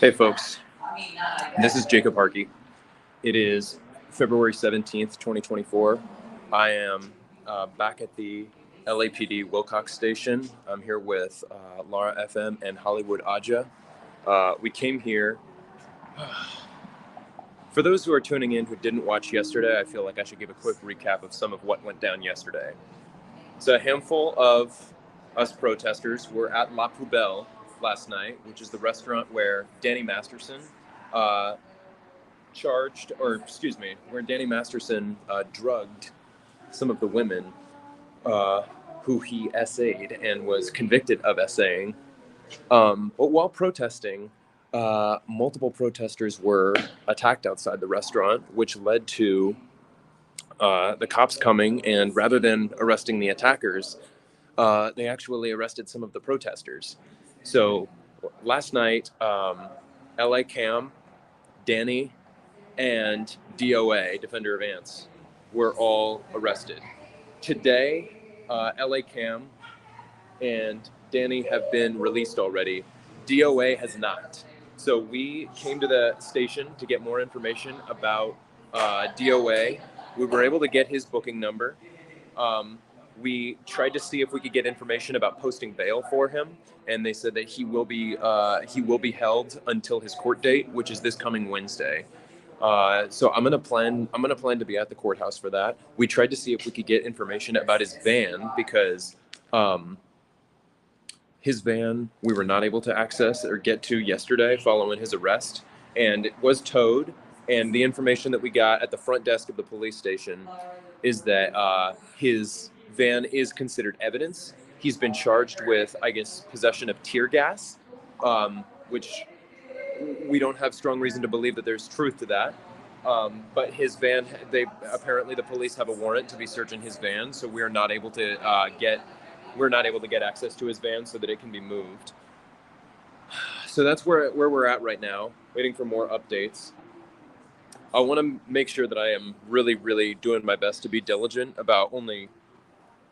Hey folks, this is Jacob Harkey. It is February 17th, 2024. I am back at the LAPD Wilcox station. I'm here with LARA FM and Hollywood Aja. We came here. For those who are tuning in who didn't watch yesterday, I feel like I should give a quick recap of some of what went down yesterday. So a handful of us protesters were at La Poubelle last night, which is the restaurant where Danny Masterson where Danny Masterson drugged some of the women who he essayed and was convicted of essaying. But while protesting, multiple protesters were attacked outside the restaurant, which led to the cops coming, and rather than arresting the attackers, they actually arrested some of the protesters. So last night, LA Cam, Danny, and DOA, Defender of Ants, were all arrested. Today, LA Cam and Danny have been released already. DOA has not. So we came to the station to get more information about DOA. We were able to get his booking number. We tried to see if we could get information about posting bail for him, and they said that he will be held until his court date, which is this coming Wednesday. So I'm gonna plan to be at the courthouse for that. We tried to see if we could get information about his van because his van we were not able to access or get to yesterday following his arrest, and it was towed. And the information that we got at the front desk of the police station is that his van is considered evidence. He's been charged with, I guess, possession of tear gas, which we don't have strong reason to believe that there's truth to that. But his van, the police have a warrant to be searching his van, so we're not able to get access to his van so that it can be moved. So that's where we're at right now, waiting for more updates. I want to make sure that I am really, really doing my best to be diligent about only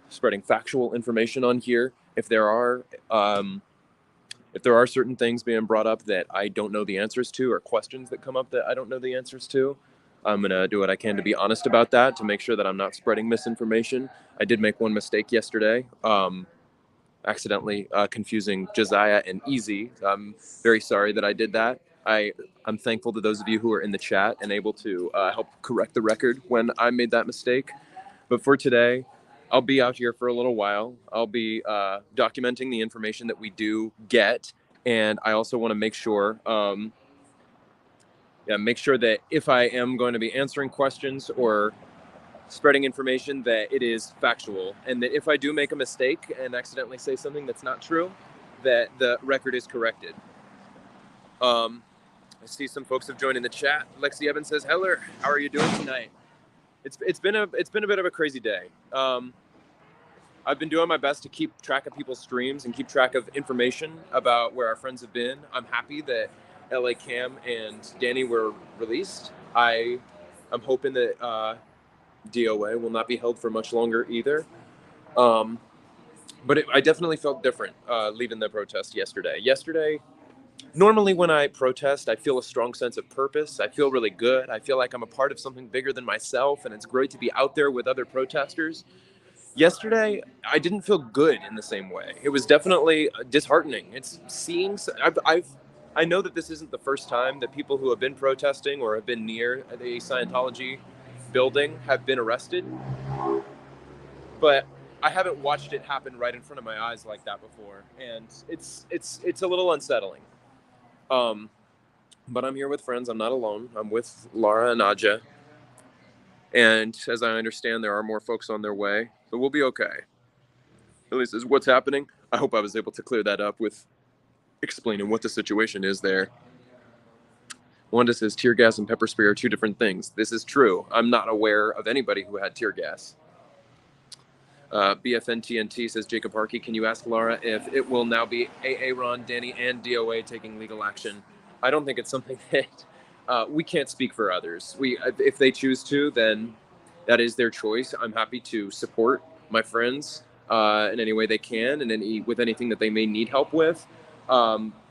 spreading factual information on here. If there are certain things being brought up that I don't know the answers to, or questions that come up that I don't know the answers to, I'm going to do what I can to be honest about that, to make sure that I'm not spreading misinformation. I did make one mistake yesterday, accidentally confusing Josiah and Easy. I'm very sorry that I did that. I'm thankful to those of you who are in the chat and able to help correct the record when I made that mistake. But for today, I'll be out here for a little while. I'll be documenting the information that we do get, and I also want to make sure that if I am going to be answering questions or spreading information, that it is factual, and that if I do make a mistake and accidentally say something that's not true, that the record is corrected. I see some folks have joined in the chat. Lexi Evans says, "Heller, how are you doing tonight?" It's been a bit of a crazy day. I've been doing my best to keep track of people's streams and keep track of information about where our friends have been. I'm happy that LA Cam and Danny were released. I'm hoping that DOA will not be held for much longer either. But I definitely felt different leaving the protest yesterday. Normally when I protest, I feel a strong sense of purpose. I feel really good. I feel like I'm a part of something bigger than myself, and it's great to be out there with other protesters. Yesterday, I didn't feel good in the same way. It was definitely disheartening. It's seeing, I know that this isn't the first time that people who have been protesting or have been near the Scientology building have been arrested, but I haven't watched it happen right in front of my eyes like that before, and it's a little unsettling. But I'm here with friends. I'm not alone. I'm with LARA and Aja. And as I understand, there are more folks on their way, but we'll be okay. At least is what's happening. I hope I was able to clear that up with explaining what the situation is there. Wanda says tear gas and pepper spray are two different things. This is true. I'm not aware of anybody who had tear gas. BFNTNT says, Jacob Harkey, can you ask LARA if it will now be Aaron, Danny, and DOA taking legal action? I don't think it's something that we can't speak for others. If they choose to, then that is their choice. I'm happy to support my friends in any way they can, and with anything that they may need help with.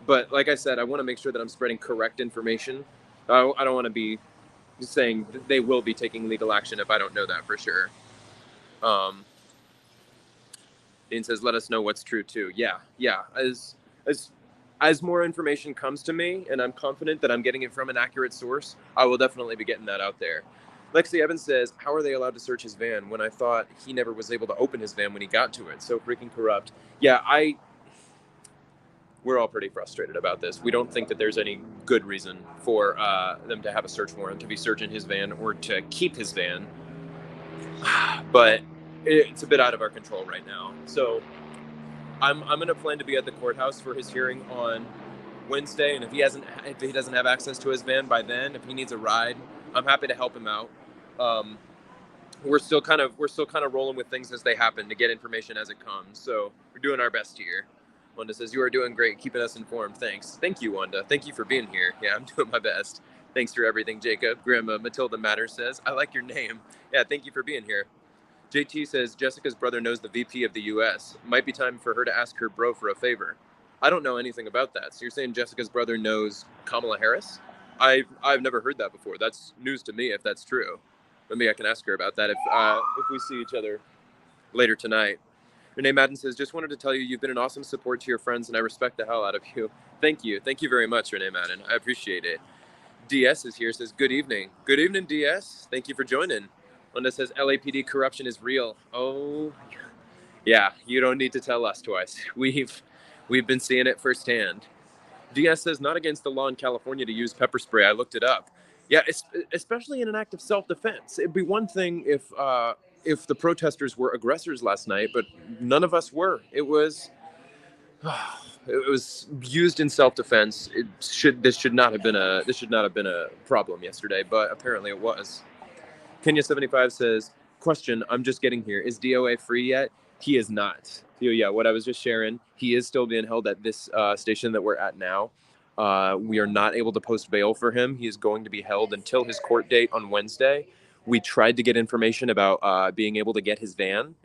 But like I said, I want to make sure that I'm spreading correct information. I don't want to be saying that they will be taking legal action if I don't know that for sure. Dean says, let us know what's true too. Yeah. As more information comes to me and I'm confident that I'm getting it from an accurate source, I will definitely be getting that out there. Lexi Evans says, how are they allowed to search his van when I thought he never was able to open his van when he got to it? So freaking corrupt. Yeah, we're all pretty frustrated about this. We don't think that there's any good reason for them to have a search warrant to be searching his van or to keep his van. But it's a bit out of our control right now. So I'm going to plan to be at the courthouse for his hearing on Wednesday. And if he doesn't have access to his van by then, if he needs a ride, I'm happy to help him out. We're still kind of rolling with things as they happen to get information as it comes. So we're doing our best here. Wanda says, you are doing great, keeping us informed. Thanks. Thank you, Wanda. Thank you for being here. Yeah, I'm doing my best. Thanks for everything, Jacob. Grandma Matilda Matters says, I like your name. Yeah, thank you for being here. JT says, Jessica's brother knows the VP of the U.S. Might be time for her to ask her bro for a favor. I don't know anything about that. So you're saying Jessica's brother knows Kamala Harris? I've never heard that before. That's news to me if that's true. Maybe I can ask her about that if we see each other later tonight. Renee Madden says, just wanted to tell you you've been an awesome support to your friends and I respect the hell out of you. Thank you. Thank you very much, Renee Madden. I appreciate it. DS is here, says, good evening. Good evening, DS. Thank you for joining. Linda says, LAPD corruption is real. Oh, yeah, you don't need to tell us twice. We've been seeing it firsthand. DS says, not against the law in California to use pepper spray. I looked it up. Yeah, especially in an act of self-defense. It'd be one thing if the protesters were aggressors last night, but none of us were. It was used in self-defense. This should not have been a problem yesterday, but apparently it was. Kenya75 says, question, I'm just getting here. Is DOA free yet? He is not. Yeah, what I was just sharing, he is still being held at this station that we're at now. We are not able to post bail for him. He is going to be held until his court date on Wednesday. We tried to get information about being able to get his van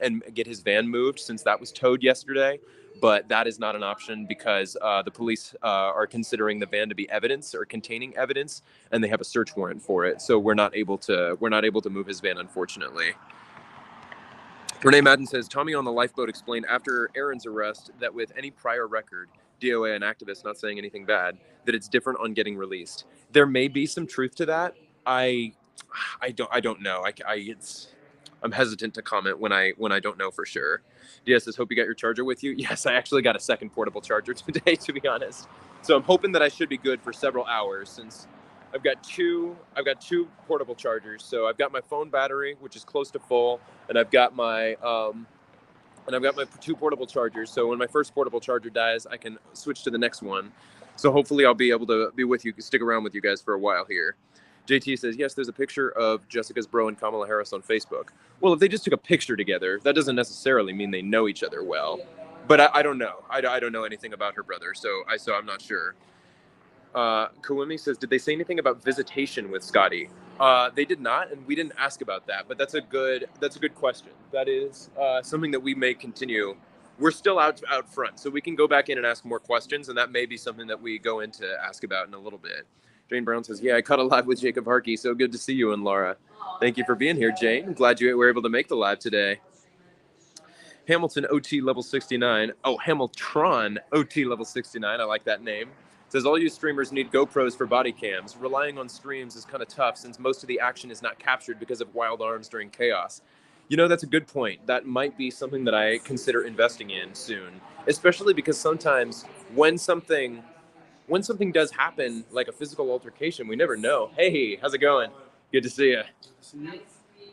moved since that was towed yesterday, but that is not an option because the police are considering the van to be evidence or containing evidence, and they have a search warrant for it. So we're not able to move his van, unfortunately. Renee Madden says, Tommy on the lifeboat explained after Aaron's arrest that with any prior record, DOA and activists not saying anything bad, that it's different on getting released. There may be some truth to that. I don't know. I'm hesitant to comment when I don't know for sure. DS says, hope you got your charger with you. Yes, I actually got a second portable charger today, to be honest. So I'm hoping that I should be good for several hours since I've got two portable chargers. So I've got my phone battery, which is close to full, and I've got my two portable chargers. So when my first portable charger dies, I can switch to the next one. So hopefully I'll be able to be with you, stick around with you guys for a while here. JT says, yes, there's a picture of Jessica's bro and Kamala Harris on Facebook. Well, if they just took a picture together, that doesn't necessarily mean they know each other well. But I don't know. I don't know anything about her brother, so I'm not sure. Kawumi says, did they say anything about visitation with Scotty? They did not, and we didn't ask about that, but that's a good question. That is something that we may continue. We're still out front, so we can go back in and ask more questions, and that may be something that we go in to ask about in a little bit. Jane Brown says, yeah, I caught a live with Jacob Harkey. So good to see you and Laura. Thank you for being here, Jane. I'm glad you were able to make the live today. Hamilton OT level 69. Oh, Hamiltron OT level 69. I like that name. Says, all you streamers need GoPros for body cams. Relying on streams is kind of tough since most of the action is not captured because of wild arms during chaos. You know, that's a good point. That might be something that I consider investing in soon, especially because sometimes when something does happen, like a physical altercation, we never know. Hey, how's it going? Good to see you.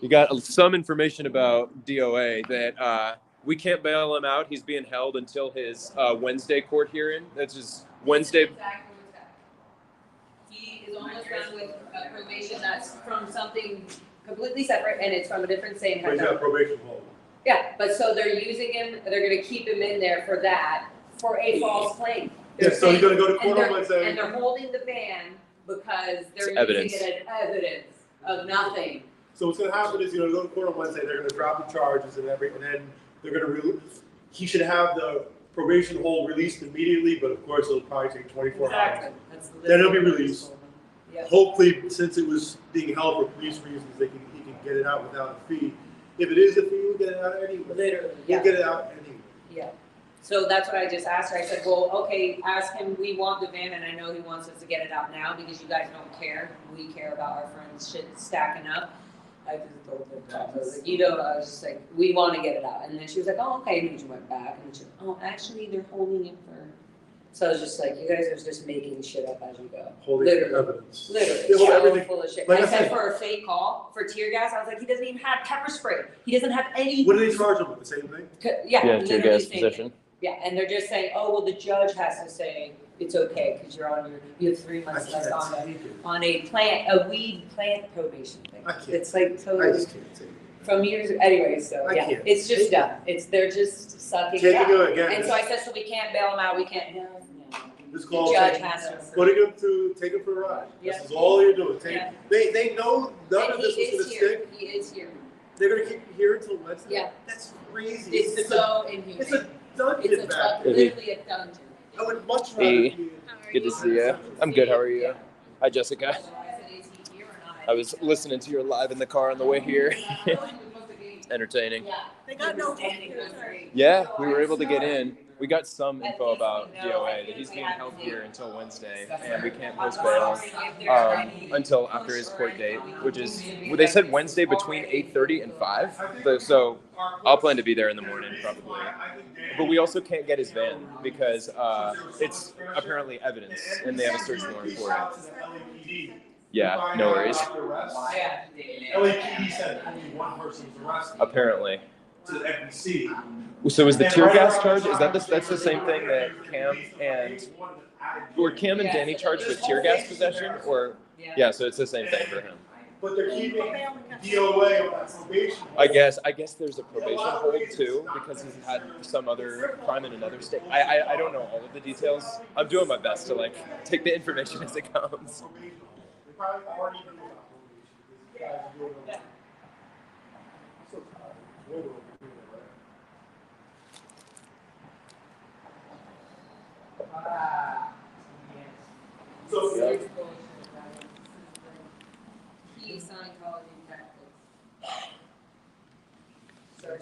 You got some information about DOA that we can't bail him out. He's being held until his Wednesday court hearing. That's just Wednesday. He is almost done with probation. That's from something completely separate, and it's from a different state. But he's got probation hold. Yeah, but so they're using him. They're going to keep him in there for that, for a false claim. Yeah, so he's going to go to court on Wednesday. And they're holding the van because they're evidence. Using it as evidence of nothing. So what's going to happen is, go to court on Wednesday. They're going to drop the charges and then they're going to he should have the probation hold released immediately, but of course it'll probably take 24 Exactly. hours. That's Then it'll be literally released. Yeah. Hopefully, since it was being held for police reasons, he can get it out without a fee. If it is a fee, we'll get it out anyway. Literally, We'll yeah. get it out anyway. Yeah. So that's what I just asked her. I said, well, okay, ask him, we want the van, and I know he wants us to get it out now because you guys don't care. We care about our friends' shit stacking up. I just told her that. I was like, I was just like, we want to get it out. And then she was like, oh, okay. And then she went back and she was, oh, actually, they're holding it for. So I was just like, you guys are just making shit up as you go. Holding evidence. Literally. Yeah, well, So everything, full of shit. like I I said said, for a fake call, for tear gas, I was like, he doesn't even have pepper spray. He doesn't have any. what do they charge them with? The same thing? Yeah, Yeah, literally tear gas same possession. thing. Yeah, and they're just saying, oh, well, the judge has to say it's okay because you have 3 I months can't left take it. on a weed plant probation thing. I can't. It's like I totally just can't take it. from years. Anyway, so I yeah, can't. it's just done. They're just sucking it Taking up. it again. And so I said, so we can't bail them out. We can't. No. This The call judge has to. putting them to take them for a ride. Yeah. This is all you're doing. Yeah. They know none And of this he was going is to here. stick. He is here. They're going to keep you here until Wednesday. Yeah. That's crazy. It's so inhumane. It's a dungeon It's back a there. literally a dungeon. I would much rather Hey. be. Good to see you. I'm good. How are you? Hi, Jessica. I said, is he here or not? I was listening to you live in the car on the way here. Entertaining. They got no Yeah, we were able to get in. We got some info about DOA that he's being held here until Wednesday, and we can't post bail until after his court date, which is well, they said Wednesday between 8:30 and 5. So I'll plan to be there in the morning probably. But we also can't get his van because it's apparently evidence, and they have a search warrant for it. Yeah, no worries. LAPD said only one person was arrested. Apparently. To the NBC. So is the tear gas charge? Is that that's the same thing that were Cam and Danny charged with tear gas possession, or yeah? So it's the same thing for him. But they're keeping DOA on probation. I guess there's a probation hold too because he's had some other crime in another state. I don't know all of the details. I'm doing my best to like take the information as it comes. They probably already knew about probation. I'm so tired. So, Key Scientology tactics.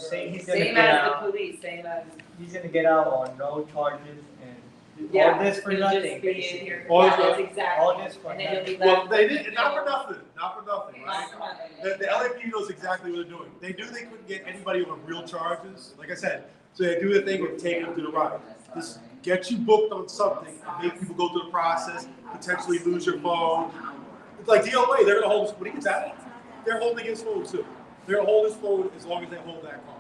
Saying he's gonna Same get as the out. police, same as. He's gonna get out on no charges and Yeah, all this for he'll just nothing, be in basically. here. All Yeah, this that's for- exactly. all this for And then he'll be well, left. they did not for nothing. Not for nothing, right? Not for nothing. The LAPD knows exactly what they're doing. They knew they couldn't get anybody on real charges. Like I said, so they do the thing of taking them to the ride. Just get you booked on something, make people go through the process, potentially lose your phone. It's like DOA, they're gonna hold his, when he gets out, they're holding his phone too. They're gonna hold his phone as long as they hold that car.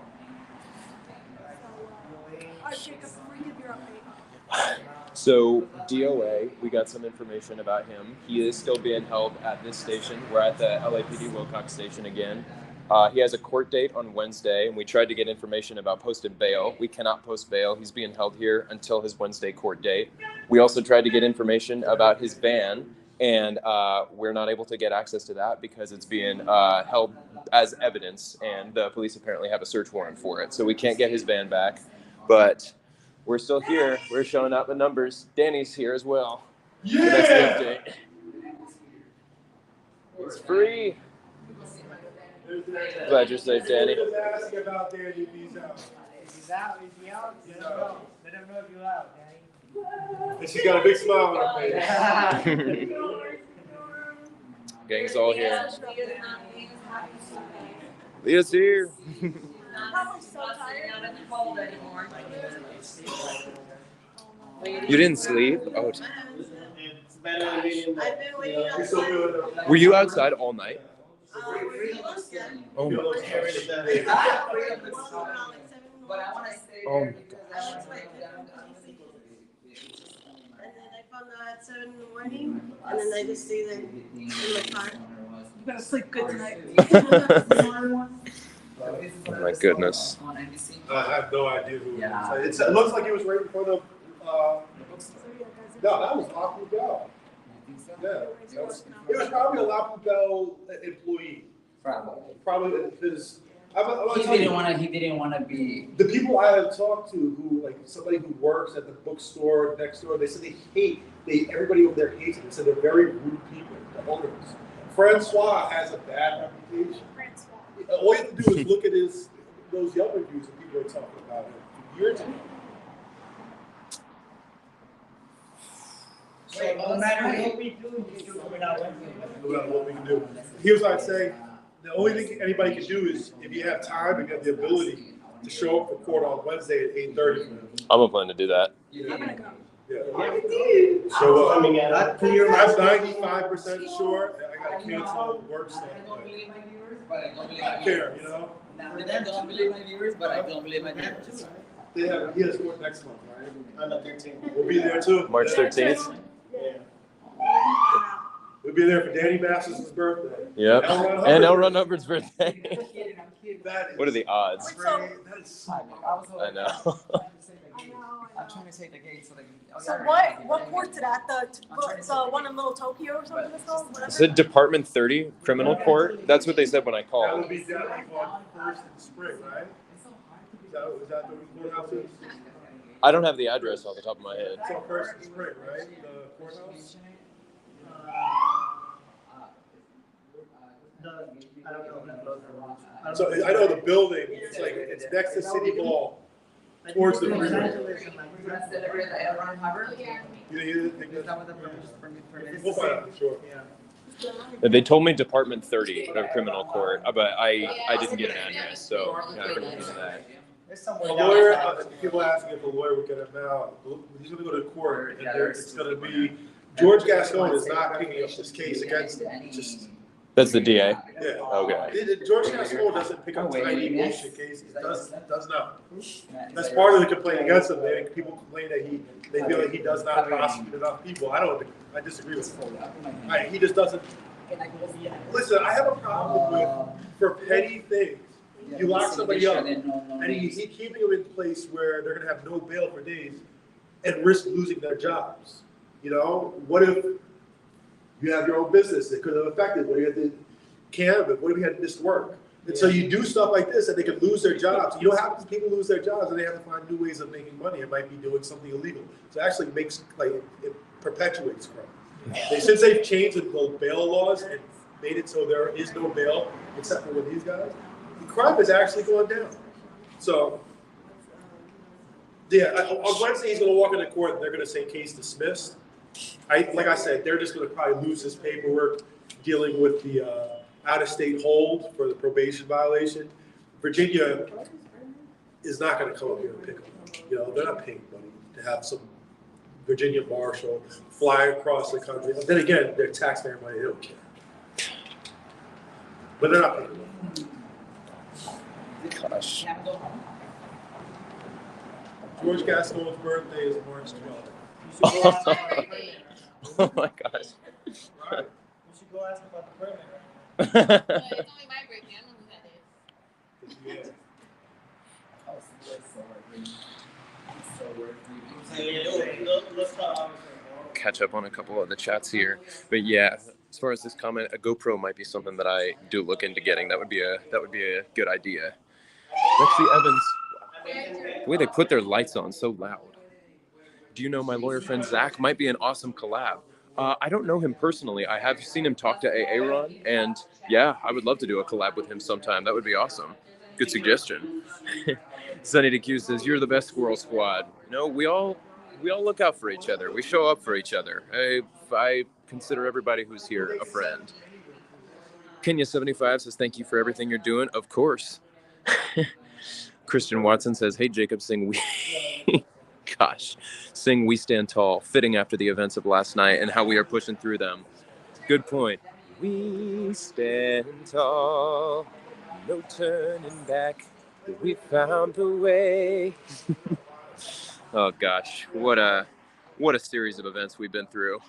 All right, Jacob, before you give your update. So DOA, we got some information about him. He is still being held at this station. We're at the LAPD Wilcox station again. He has a court date on Wednesday, and we tried to get information about posting bail. We cannot post bail. He's being held here until his Wednesday court date. We also tried to get information about his van, and we're not able to get access to that because it's being held as evidence, and the police apparently have a search warrant for it. So we can't get his van back, but we're still here. We're showing out the numbers. Danny's here as well. So that's the update. It's free. Glad you're safe, Danny. Just asking about Danny if he's out. If he's out, is he out? Let him know. Let him know if you're out, Danny. And she's got a big smile on her face. Gang's all here. Leah's here. I'm so tired. You didn't sleep? Oh, I've been waiting You're so good. were you outside all night? Oh my gosh. But I wanna stay Oh there my because I want And then I found out at 7 in the morning, and then I just stay there in the car. You better sleep good tonight. Oh my goodness. I have no idea who it is. It looks like it was right in front of, no, that was La Poubelle. Yeah, it was probably a La Poubelle employee. Probably his He didn't want to be. The people I have talked to, who like somebody who works at the bookstore next door, they said everybody over there hates it. They said they're very rude people, the owners. Francois has a bad reputation. All you have to do is look at those Yelp reviews that people are talking about him years ago. So no matter what we do, you still coming out Wednesday. No matter what we can do. Here's what I'd say. The only thing anybody can do is, if you have time and you have the ability to show up for court on Wednesday at 8:30. I'm a plan to do that. I'm gonna go. Yeah. So I'm 95% sure. I gotta cancel work stuff. I don't care, you know. I don't believe my viewers, but I don't believe my viewers. He has court next month, right? On the 13th. We'll be there too. March 13th. Yeah. We'll be there for Danny Masters' birthday. Yep. And L. Ron Hubbard's birthday. What are the odds? That is so I know. I'm trying to say the gate so they can. So what court's it at? The one in Little Tokyo or something it's called? Whatever? Is it Department 30 criminal court? That's what they said when I that called. would be down like on First and Spring, right? Is that the courthouse is? I don't have the address off the top of my head. It's on First and Spring, right? The courthouse? I don't know. So I know the building, it's next to City Hall, towards the freeway. Celebrate the L. Ron Hubbard. You think Is that that's? what the permit We'll find out, sure. They told me Department 30 of criminal court, but I didn't get an address, so yeah, I couldn't use that. There's A somewhere lawyer, down people asking if a lawyer would get him out. He's gonna go to court, and it's gonna be, George Gascon is not picking up this case against him. Just, That's the DA. yeah. Okay. George Gascon doesn't pick up tiny bullshit cases. Does not. That's part of the complaint against him. People complain that they feel like he does not prosecute enough people. I disagree with him. He just doesn't. Listen, I have a problem with, for petty things, you lock somebody up, and you keep keeping them in a place where they're gonna have no bail for days and risk losing their jobs. You know, what if you have your own business that could have affected? What if you had to cannabis? What if you had missed work? And so you do stuff like this, and they could lose their jobs. You know what happens? People lose their jobs, and they have to find new ways of making money. It might be doing something illegal. So it actually makes it perpetuates crime. Since they've changed the bail laws and made it so there is no bail except for with these guys, the crime is actually going down. So, yeah, on Wednesday he's going to walk into court and they're going to say case dismissed. Like I said, they're just going to probably lose his paperwork dealing with the out-of-state hold for the probation violation. Virginia is not going to come up here and pick them up. You know, they're not paying money to have some Virginia marshal fly across the country. Then again, they're taxpayer money, they don't care. But they're not paying money. Gosh. George Gascon's birthday is March 12th. Oh my gosh. Right. You should go ask about the permit. It's only my birthday. I don't know who that is. Yeah. Catch up on a couple of the chats here, but yeah, as far as this comment, a GoPro might be something that I do look into getting. That would be a good idea. Lexi Evans, the way they put their lights on so loud. Do you know my lawyer friend Zach? Might be an awesome collab. I don't know him personally. I have seen him talk to Aaron, and yeah, I would love to do a collab with him sometime. That would be awesome. Good suggestion. Sunny DQ says, "You're the best Squirrel Squad." No, we all look out for each other. We show up for each other. I consider everybody who's here a friend. Kenya75 says, "Thank you for everything you're doing." Of course. Christian Watson says, "Hey Jacob, sing we sing We Stand Tall, fitting after the events of last night and how we are pushing through them." Good point. We stand tall, no turning back. We found a way. Oh gosh, what a series of events we've been through.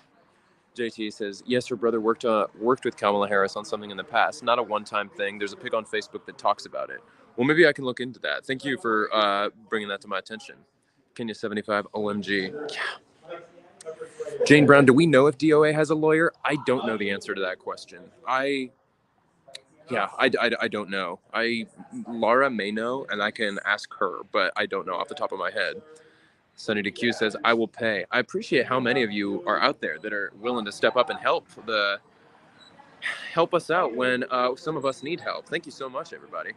JT says, "Yes, her brother worked with Kamala Harris on something in the past. Not a one-time thing. There's a pic on Facebook that talks about it." Well, maybe I can look into that. Thank you for bringing that to my attention. Kenya75, OMG. Yeah. Jane Brown, do we know if DOA has a lawyer? I don't know the answer to that question. Yeah, I don't know. Lara may know, and I can ask her, but I don't know off the top of my head. Sunny DQ says, I will pay. I appreciate how many of you are out there that are willing to step up and help us out when some of us need help. Thank you so much, everybody.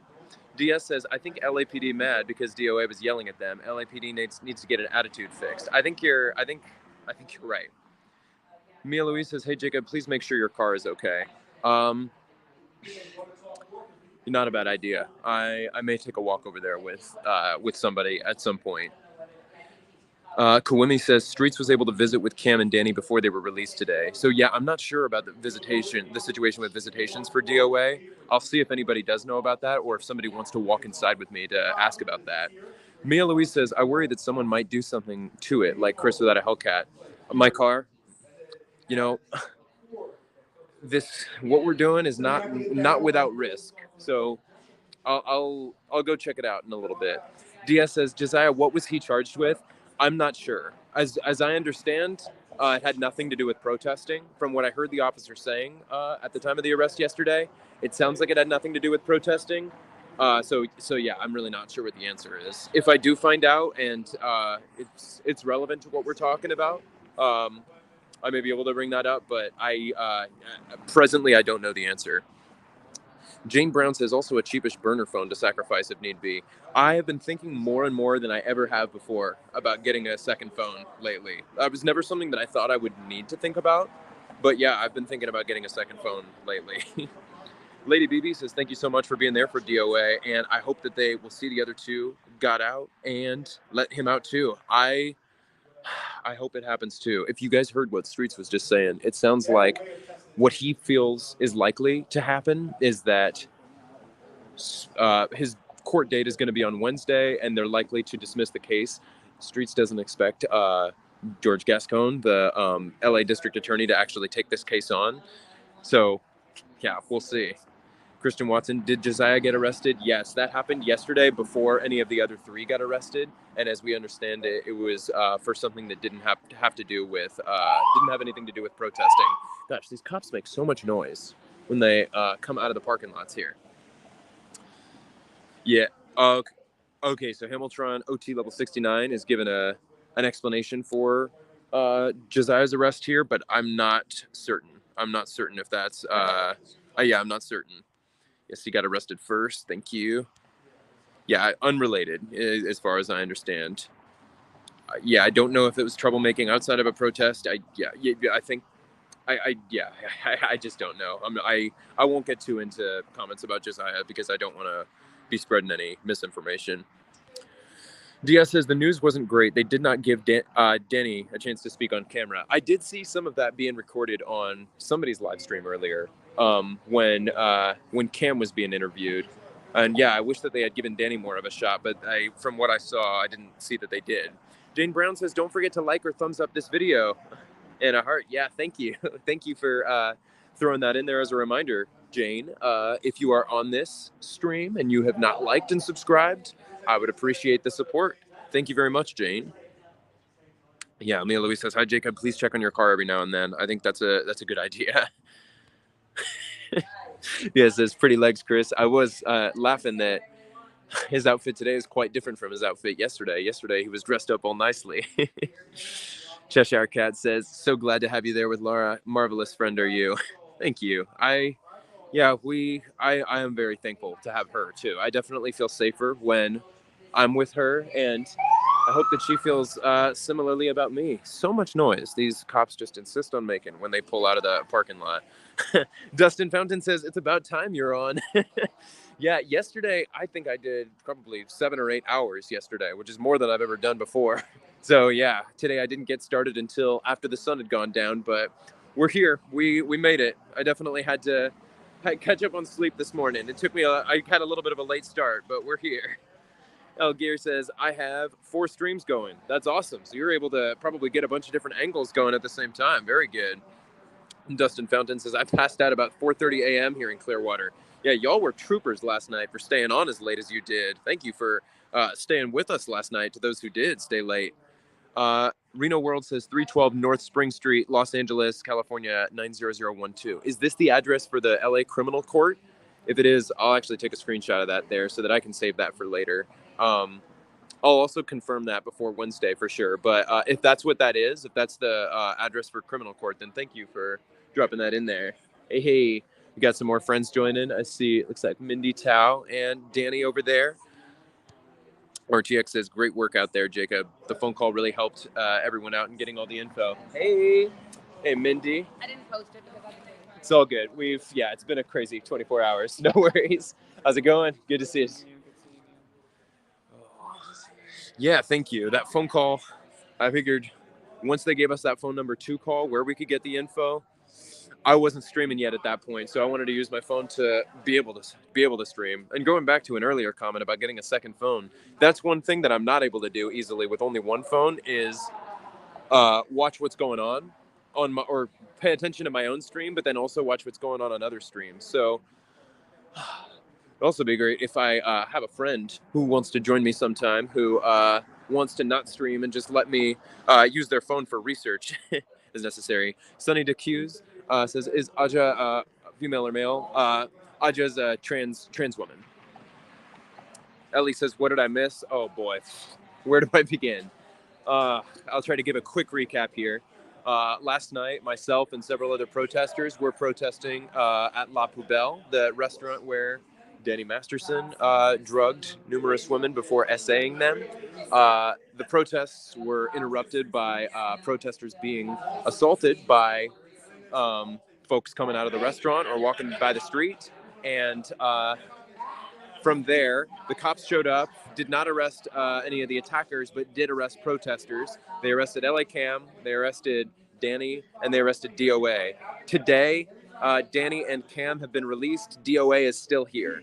DS says, I think LAPD mad because DOA was yelling at them. LAPD needs to get an attitude fixed. I think you're right. Mia Louise says, hey Jacob, please make sure your car is okay. Not a bad idea. I may take a walk over there with somebody at some point. Kawimi says Streets was able to visit with Cam and Danny before they were released today. So yeah, I'm not sure about the situation with visitations for DOA. I'll see if anybody does know about that, or if somebody wants to walk inside with me to ask about that. Mia Louise says, I worry that someone might do something to it, like Chris without a Hellcat. My car, what we're doing is not without risk. So I'll go check it out in a little bit. DS says, Josiah, what was he charged with? I'm not sure. As I understand, it had nothing to do with protesting. From what I heard the officer saying at the time of the arrest yesterday, it sounds like it had nothing to do with protesting. So yeah, I'm really not sure what the answer is. If I do find out and it's relevant to what we're talking about, I may be able to bring that up. But presently I don't know the answer. Jane Brown says, also a cheapish burner phone to sacrifice if need be. I have been thinking more and more than I ever have before about getting a second phone lately. It was never something that I thought I would need to think about. But yeah, I've been thinking about getting a second phone lately. Lady BB says, thank you so much for being there for DOA. And I hope that they will see the other two got out and let him out too. I hope it happens too. If you guys heard what Streets was just saying, it sounds like what he feels is likely to happen is that his court date is going to be on Wednesday, and they're likely to dismiss the case. Streets doesn't expect George Gascon, the LA district attorney, to actually take this case on. So, yeah, we'll see. Christian Watson, did Josiah get arrested? Yes, that happened yesterday before any of the other three got arrested. And as we understand it, it was for something that didn't have to do with, didn't have anything to do with protesting. Gosh, these cops make so much noise when they come out of the parking lots here. Yeah. Okay. So Hamilton OT level 69 is given an explanation for Josiah's arrest here, but I'm not certain. I'm not certain if that's. I'm not certain. Yes, he got arrested first. Thank you. Yeah, unrelated as far as I understand. I don't know if it was troublemaking outside of a protest. I think. I just don't know. I won't get too into comments about Josiah because I don't want to be spreading any misinformation. DS says the news wasn't great. They did not give Denny a chance to speak on camera. I did see some of that being recorded on somebody's live stream earlier when Cam was being interviewed. And yeah, I wish that they had given Danny more of a shot, but from what I saw, I didn't see that they did. Jane Brown says, don't forget to like or thumbs up this video. And a heart. Yeah, thank you. Thank you for throwing that in there as a reminder, Jane. If you are on this stream and you have not liked and subscribed, I would appreciate the support. Thank you very much, Jane. Yeah, Mia Louise says, hi, Jacob. Please check on your car every now and then. I think that's a good idea. Yeah, says pretty legs, Chris. I was laughing that his outfit today is quite different from his outfit yesterday. Yesterday, he was dressed up all nicely. Cheshire Cat says, so glad to have you there with Laura. Marvelous friend are you. Thank you. I am very thankful to have her too. I definitely feel safer when I'm with her, and I hope that she feels similarly about me. So much noise these cops just insist on making when they pull out of the parking lot. Dustin Fountain says, it's about time you're on. Yeah, yesterday, I think I did probably 7 or 8 hours yesterday, which is more than I've ever done before. So yeah, today I didn't get started until after the sun had gone down, but we're here. We made it. I definitely had to catch up on sleep this morning. It took me, I had a little bit of a late start, but we're here. El Gear says, I have 4 streams going. That's awesome. So you're able to probably get a bunch of different angles going at the same time. Very good. And Dustin Fountain says, I passed out about 4:30 a.m. here in Clearwater. Yeah, y'all were troopers last night for staying on as late as you did. Thank you for staying with us last night, to those who did stay late. Reno World says 312 North Spring Street, Los Angeles, California, 90012. Is this the address for the LA Criminal Court? If it is, I'll actually take a screenshot of that there so that I can save that for later. I'll also confirm that before Wednesday for sure. But if that's what that is, if that's the address for criminal court, then thank you for dropping that in there. Hey, we got some more friends joining. I see it looks like Mindy Tao and Danny over there. RTX says, great work out there, Jacob. The phone call really helped everyone out in getting all the info. Hey, Mindy. I didn't post it because I didn't. It's all good. It's been a crazy 24 hours. No worries. How's it going? Good to see you. Yeah, thank you. That phone call, I figured once they gave us that phone number 2 call where we could get the info, I wasn't streaming yet at that point, so I wanted to use my phone to be able to stream. And going back to an earlier comment about getting a second phone, that's one thing that I'm not able to do easily with only one phone is watch what's going on or pay attention to my own stream, but then also watch what's going on other streams. So it'd also be great if I have a friend who wants to join me sometime, who wants to not stream and just let me use their phone for research as necessary. Sunny DeCuse says, is Aja female or male? Aja's a trans woman. Ellie says, what did I miss? Oh boy, where do I begin? I'll try to give a quick recap here. Last night, myself and several other protesters were protesting at La Poubelle, the restaurant where Danny Masterson drugged numerous women before essaying them. The protests were interrupted by protesters being assaulted by folks coming out of the restaurant or walking by the street. And from there, the cops showed up, did not arrest any of the attackers, but did arrest protesters. They arrested LA Cam, they arrested Danny, and they arrested DOA. Today, Danny and Cam have been released. DOA is still here.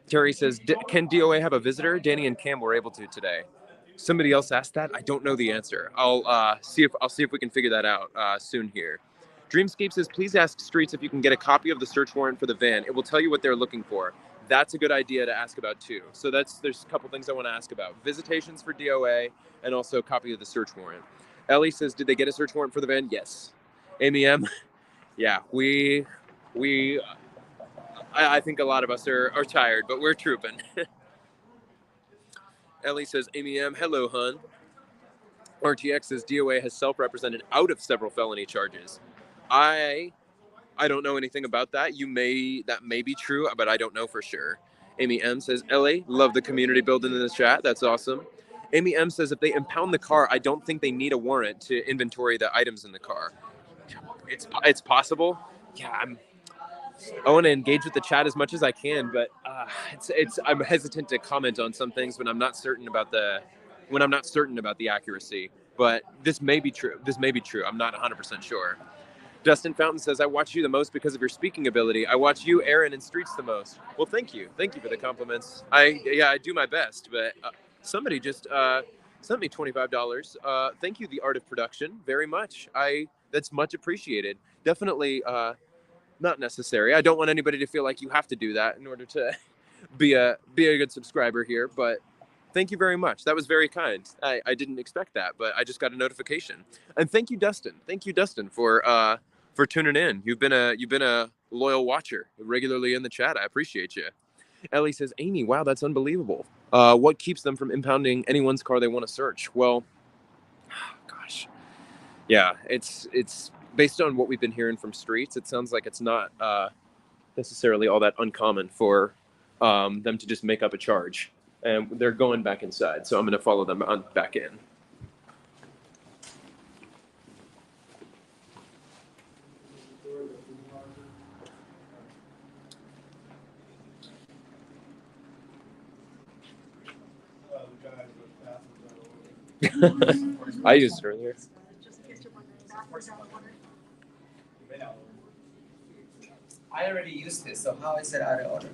Terry says, can DOA have a visitor? Danny and Cam were able to today. Somebody else asked that. I don't know the answer. I'll see if we can figure that out soon here. Dreamscape says, please ask Streets if you can get a copy of the search warrant for the van. It will tell you what they're looking for. That's a good idea to ask about too. So there's a couple things I want to ask about. Visitations for DOA and also a copy of the search warrant. Ellie says, did they get a search warrant for the van? Yes. Amy M, yeah, I think a lot of us are tired, but we're trooping. Ellie says, Amy M, hello, hun. RTX says, DOA has self-represented out of several felony charges. I don't know anything about that. That may be true, but I don't know for sure. Amy M says, LA, love the community building in the chat. That's awesome. Amy M says, if they impound the car, I don't think they need a warrant to inventory the items in the car. It's possible. Yeah, I want to engage with the chat as much as I can, but I'm hesitant to comment on some things when I'm not certain about the accuracy. But this may be true. I'm not 100% sure. Dustin Fountain says, I watch you the most because of your speaking ability. I watch you, Aaron, and Streets the most. Well, thank you. Thank you for the compliments. I do my best, but somebody just sent me $25. Thank you, The Art of Production, very much. That's much appreciated. Definitely not necessary. I don't want anybody to feel like you have to do that in order to be a good subscriber here, but thank you very much. That was very kind. I didn't expect that, but I just got a notification. And thank you, Dustin. Thank you, Dustin, for tuning in. You've been a loyal watcher, regularly in the chat. I appreciate you. Ellie says, Amy, wow, that's unbelievable. What keeps them from impounding anyone's car they want to search? Well, gosh, yeah, it's based on what we've been hearing from Streets. It sounds like it's not necessarily all that uncommon for them to just make up a charge. And they're going back inside, so I'm going to follow them back in. I used it earlier. I already used this, so how is it out of order?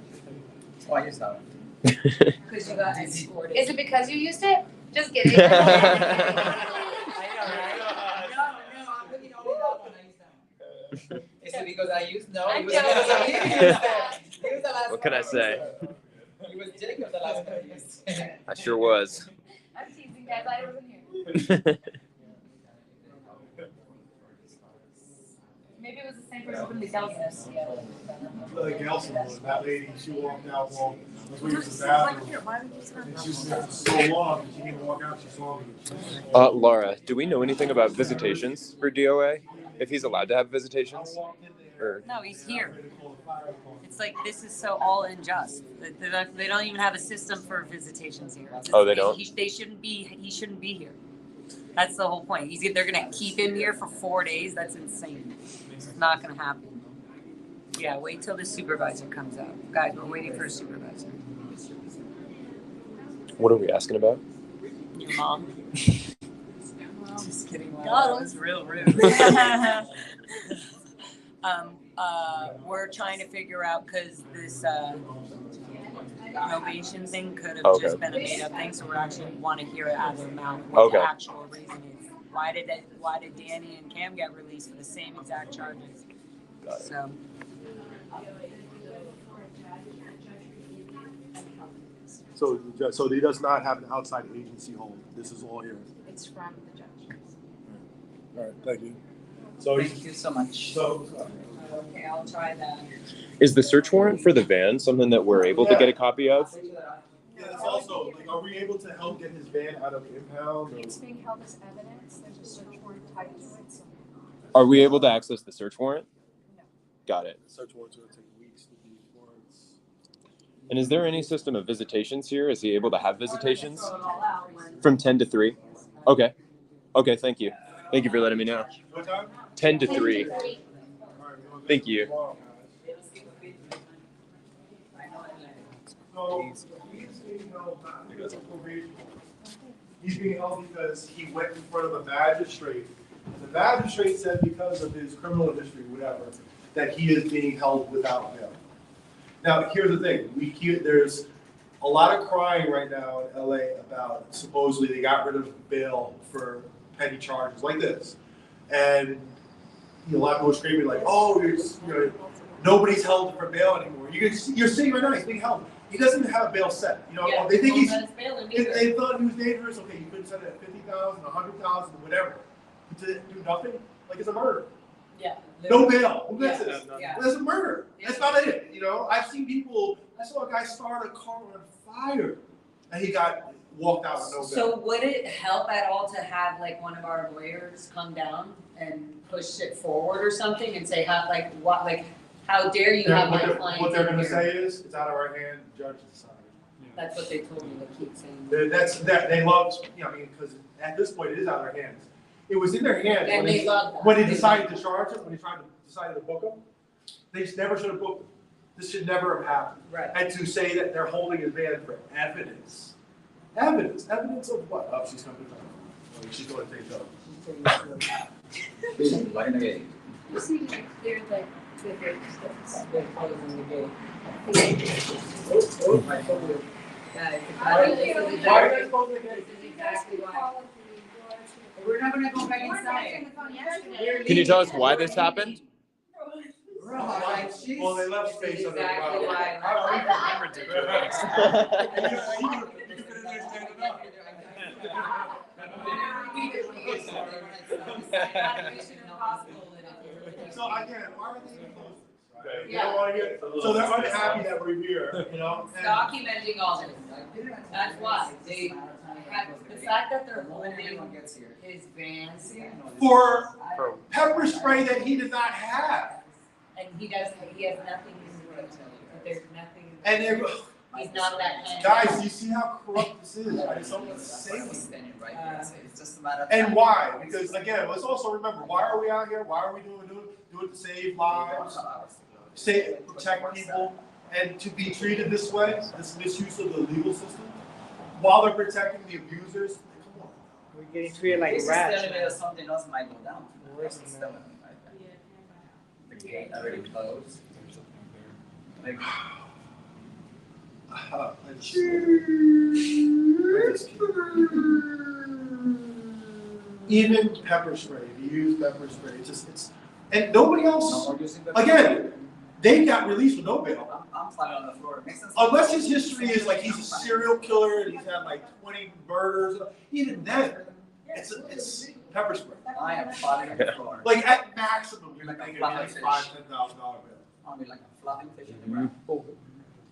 Oh, I used that one. Because you got escorted. Is it because you used it? Just kidding. I know, right? No, I'm looking only that one. I used that one. Is it because I used? No, it was because I used it. He was the last What can I say? He was Jacob the last one I used. I sure was. I'm teasing guys. I wasn't here. Maybe it was the same person from the Deltas. Like Elsa was, that lady, she walked out while I was waiting for the bathroom. And she was there for so long, and she didn't walk out, she saw me. Laura, do we know anything about visitations for DOA? If he's allowed to have visitations? Or... No, he's here. It's like, this is so all unjust. They don't even have a system for visitations here. Oh, they don't? He shouldn't be here. That's the whole point. They're gonna keep him here for 4 days. That's insane. It's not gonna happen. Yeah, wait till the supervisor comes out. Guys, we're waiting for a supervisor. What are we asking about? Your mom. Just kidding. God, that was real rude. We're trying to figure out, because this probation thing could have just been a made-up thing, so we actually want to hear it out of their mouth what the actual reason is. Why did Danny and Cam get released for the same exact charges? So he does not have an outside agency hold. This is all here. It's from the judge. All right, thank you. Thank you so much. Okay, I'll try that. Is the search warrant for the van something that we're able to get a copy of? Yeah, that's also, like, are we able to help get his van out of impound? Or? It's being held as evidence. There's a search warrant tied to it. So. Are we able to access the search warrant? No. Got it. Search warrants will take weeks to be warrants. And is there any system of visitations here? Is he able to have visitations? From 10 to 3? Okay. Okay, thank you. Thank you for letting me know. What time? 10 to 3. Thank you. So he's being held not because of probation. He's being held because he went in front of a magistrate. The magistrate said because of his criminal history, whatever, that he is being held without bail. Now, here's the thing. There's a lot of crying right now in LA about supposedly they got rid of bail for petty charges like this. And a lot of people are screaming like, oh, nobody's held for bail anymore. You're seeing right now, he's being held. He doesn't even have a bail set. They think they thought he was dangerous. Okay, you couldn't set it at 50,000, 100,000, whatever. To do nothing, like it's a murder. Yeah. No bail. Who gets this? Yeah. Well, it's a murder. That's not it. I've seen people. I saw a guy start a car on fire, and he got walked out with no bail. So would it help at all to have like one of our lawyers come down and push it forward or something and say how dare you have my client? What they're going to here? say is it's out of our hand. Judge decided. That's what they told me. They keep saying. They love. Because at this point it is out of their hands. It was in their hands And when they decided to charge him, when they decided to book him. They just never should have booked him. This should never have happened. Right. And to say that they're holding his van for evidence. Evidence of what? Oh, she's coming to she's going to take over. You just need to clear the gate. They're closing the gate. Guys, this is exactly why. We're not gonna go back inside. Can you tell us why this happened? Well, they left space on the Exactly ground. why. I'm ridiculous. So again, why are they even closed? You don't want to get, so they're unhappy that we're here, and Documenting all this. That's why they the fact that they're holding his van for pepper spray that he did not have. and he has nothing to do. There's nothing. And they're, He's not that kind of guys, you see how corrupt this is? I just don't want to say it. It's just a matter of And why? Because again, let's also remember, why are we out here? Why are we do it to save lives, protect people, and to be treated this way, this misuse of the legal system, while they're protecting the abusers? Come on. We're getting treated like This rats. is telling me that something else might go down. Worse It's than telling me like that. The gate already closed. Like, Even pepper spray, if you use pepper spray, it's and nobody no else. more using the Again, they got released with no bail. I'm flying on the floor. It makes sense. Unless his history is like he's a serial killer and he's had like 20 murders. Even then, it's pepper spray. I am falling on the floor. Like at maximum, you're Like a thinking fluffy like fish. $5,000-$10,000 bill. I'll be like a flopping fish in the ground.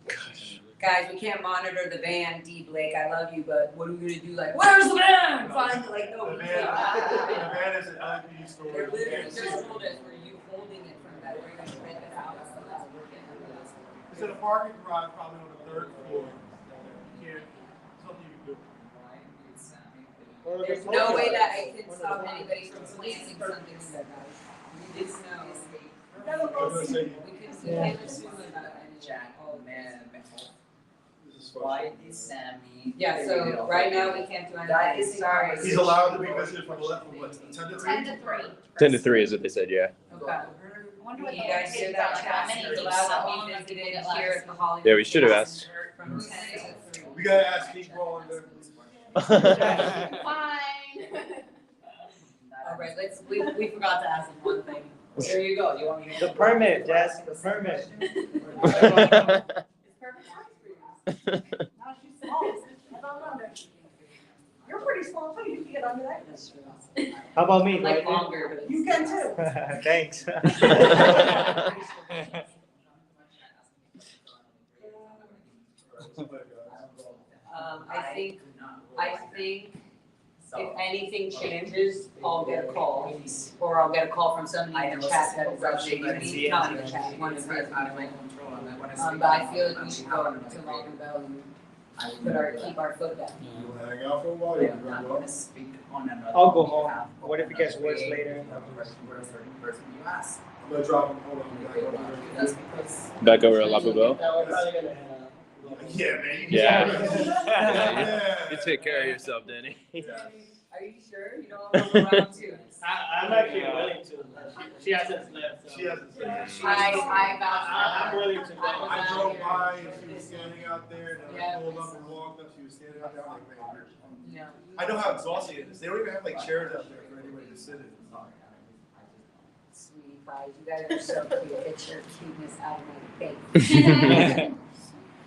Gosh. Guys, we can't monitor the van, D. Blake. I love you, but what are we gonna do? Like, where's the van? Find like, no, The we van, can't. the van is an LPD store. They're literally It's just told us, were you holding it from that? We're gonna rent it out. So that's working. in a parking garage, probably on the 3rd floor. You can't, something you can do. There's no way that I can stop anybody from planting something in there, guys. We didn't know. We can't assume about any Jack, oh, man, This is why is Sammy? Yeah, so right now we can't do That anything. is Sorry. He's allowed to be visited from 11 to what, 10 to 3? 10 to 3. 10 to 3 is what they said, yeah. Okay. I wonder what You the guys hear that chat? many You're keep allowed to selling be them visited get here less. at the Hollywood. Yeah, we should have asked. From 10 to 3. We gotta ask Steve Ball in there. Fine. All right, we forgot to ask him one thing. There you go, you want me to? The permit, Jess, the permit. It's perfect size for you. Now she's small, I don't under. You're pretty small too, you can get under that. How about me? Like Do I longer, but it's. You can too. do- Thanks. I think if anything changes, I'll get a call. Or I'll get a call from somebody in the chat that is updating me, not in the chat, one of the out of my control, and I wanna see. But I feel like we should go to Logan Bell and keep our foot down. You wanna hang out for a while? I You am can not go gonna up. speak on another. I'll go home. behalf. What if it gets worse later? We're a certain person you ask. I'm gonna drop him, hold on. That's because. Back over at La Poubelle? That we're probably gonna have. Yeah, man. You Yeah. Yeah. You take care of yourself, Danny. Are you sure? You don't want to move around too? I'm actually willing to. She hasn't slept. So. She hasn't said that. I'm willing to. I drove by and she was standing out there, and then I Yeah. pulled up and walked up, she was standing out there, I'm like, man, Yeah. I know how exhausting it is. They don't even have like chairs out there for anybody to sit in. Sweetie pies, you guys are so cute. Get your cuteness out of my face.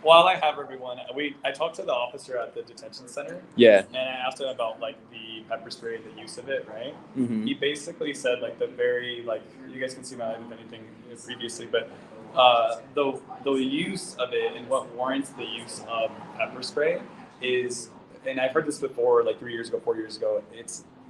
While I have everyone, I talked to the officer at the detention center, Yeah. and I asked him about like the pepper spray, the use of it, right? Mm-hmm. He basically said like the very like you guys can see my if anything previously, but the use of it and what warrants the use of pepper spray is, and I've heard this before, like 3 years ago, 4 years ago,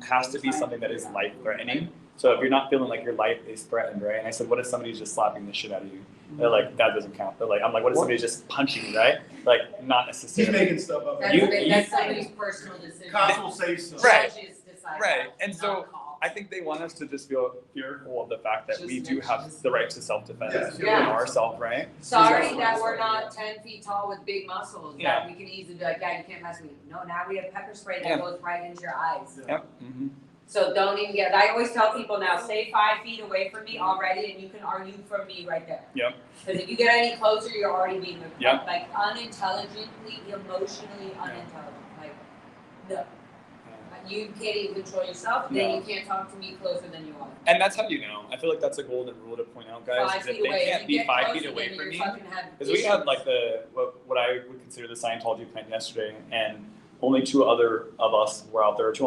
has to be something that is life threatening. So if you're not feeling like your life is threatened, right? And I said, what if somebody's just slapping the shit out of you? They're like, that doesn't count. They're like, I'm like, what if somebody's just punching you, right? Like, not He's necessarily. making stuff up. That's somebody's personal decision. Cops will say so. Right. Judges decide Right. that, And so not cops. I think they want us to just feel fearful of the fact that we do have the right to self-defense Yes. Yeah. ourselves, right? Sorry that we're not 10 feet tall with big muscles, Yeah. that we can easily be like, yeah, you can't mess with me. No, now we have pepper spray that Yeah. goes right into your eyes. Yep. Mm-hmm. So don't even get, I always tell people now, stay 5 feet away from me already and you can argue from me right there. Yep. Because if you get any closer, you're already being, Yep. like unintelligently, emotionally unintelligent, like, no. You can't even control yourself, then No. you can't talk to me closer than you are. And that's how you know. I feel like that's a golden rule to point out, guys. 5 Is if feet they away, can't if be you get 5 closer, feet away then from you're me. fucking have Because we had issues. like what I would consider the Scientology plant yesterday, and only two other of us were out there. Two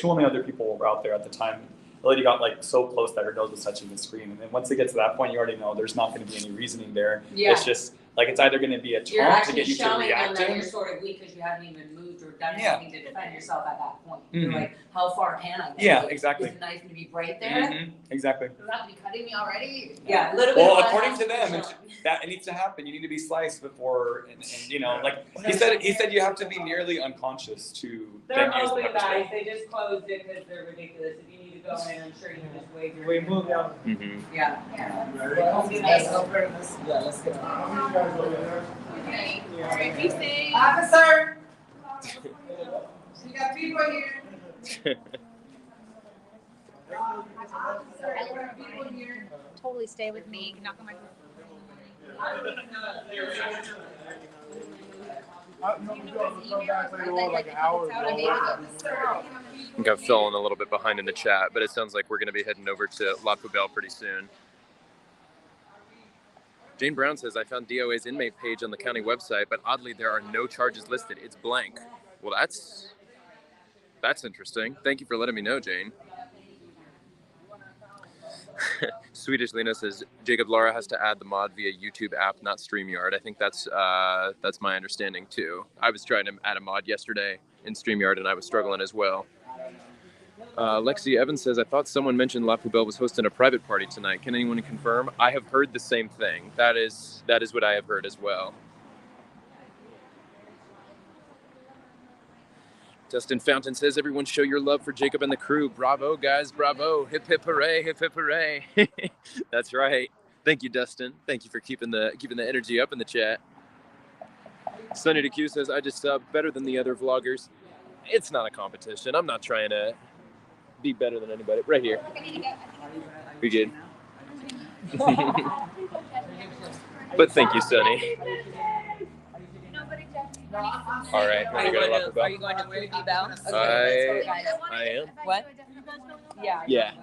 only other people were out there at the time. The lady got like so close that her nose was touching the screen, and then once it gets to that point, you already know there's not going to be any reasoning there. Yeah. It's just like it's either going to be a You're taunt to actually get you to showing them react that to. you're sort of weak because you haven't even moved or done Yeah. anything to defend yourself at that point. Mhm. You're like, how far can I get? Yeah, Like, exactly. Is the knife gonna be right there? Mhm, exactly. You're not gonna be cutting me already? Yeah, a little bit. Well, of according has to be them, shown. that it needs to happen. You need to be sliced before, and you know, like he said, you have to be nearly unconscious to They're then use the open, pepper spray. guys. They just closed it because they're ridiculous. If you need to go in, I'm sure you can just wave your. We moved on. Mm-hmm. Yeah. Ready? Let's go for this. Yeah, let's get How many guys over there? Okay. Alright, be safe. Officer! We got people here. Totally stay with me. Knock on my door. Come back later on, like an hour ago. I think I'm falling a little bit behind in the chat, but it sounds like we're going to be heading over to La Poubelle pretty soon. Jane Brown says, I found DOA's inmate page on the county website, but oddly there are no charges listed. It's blank. Well, that's interesting. Thank you for letting me know, Jane. Swedish Lena says Jacob, Lara has to add the mod via YouTube app, not StreamYard. I think that's my understanding too. I was trying to add a mod yesterday in StreamYard and I was struggling as well. Lexi Evans says, I thought someone mentioned La Poubelle was hosting a private party tonight. Can anyone confirm? I have heard the same thing. That is what I have heard as well. Dustin Fountain says, everyone show your love for Jacob and the crew. Bravo, guys, bravo. Hip, hip, hooray, hip, hip, hooray. That's right. Thank you, Dustin. Thank you for keeping the energy up in the chat. Sunny DQ says, I just subbed better than the other vloggers. It's not a competition. I'm not trying to be better than anybody. Right here. We good. But thank you, Sunny. All right. Are you going to Ruby Bell? Okay, I am. What? Yeah. Yeah.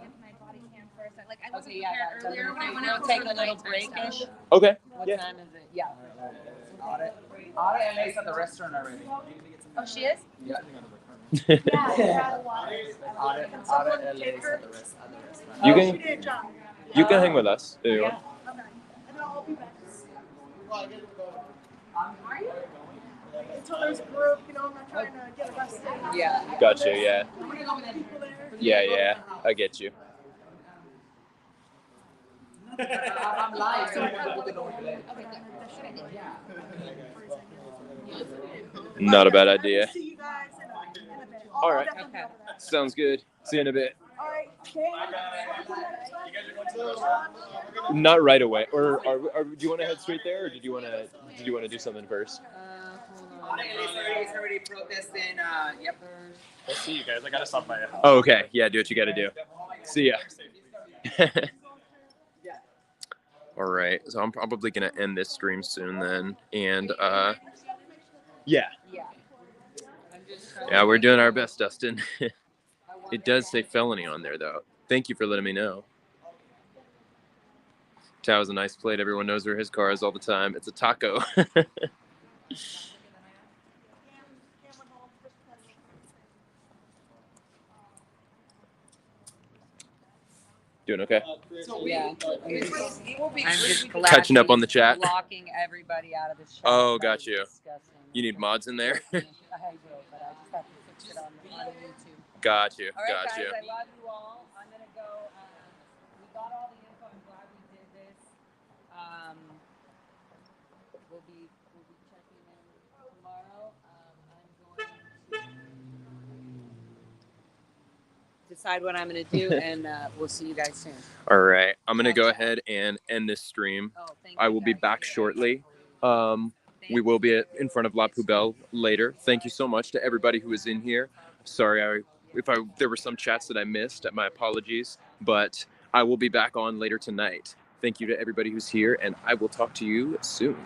Okay, yeah. We'll take a little break-ish. Okay. What Yeah. time is it? Yeah. Audit and Ace at the restaurant already. Oh, she is? Yeah. Yeah, yeah, a lot. Audit and Ace at the restaurant. You She can did, John. hang with us. If you want. Okay. And then I'll be back. Are you? Until there's a group, I'm not trying to get arrested. Yeah. Gotcha. Yeah. People there. Yeah. I get you. I'm live, so people can know me. Okay, good. Not a bad idea. See you guys in a bit. All right. I'll definitely go over there. Sounds good. See you in a bit. All right. Okay. Not right away. Or do you want to head straight there, or did you want to do something first? Hold on. Audit and Ace already protesting. Yep. I'll see you guys. I gotta stop by your house. Oh, okay. Yeah. Do what you got to do. See ya. All right. So I'm probably gonna end this stream soon then, and yeah. Yeah, we're doing our best, Dustin. It does say felony on there, though. Thank you for letting me know. Tao's a nice plate. Everyone knows where his car is all the time. It's a taco. Doing okay? Yeah. I'm just Catching up on the chat. Blocking everybody out of the chat. Oh, got you. Disgusting. You need mods in there? I will, but I just have to fix it on YouTube. Got you. All right, Got guys, you. I love you all. I'm gonna go. We got all the info. I'm glad we did this. We'll be checking in tomorrow. I'm going to decide what I'm gonna do, and we'll see you guys soon. All right. I'm going to go ahead and end this stream. Oh, thank I you will be guys. back shortly. We will be in front of La Poubelle later. Thank you so much to everybody who is in here. Sorry if there were some chats that I missed. My apologies. But I will be back on later tonight. Thank you to everybody who's here, and I will talk to you soon.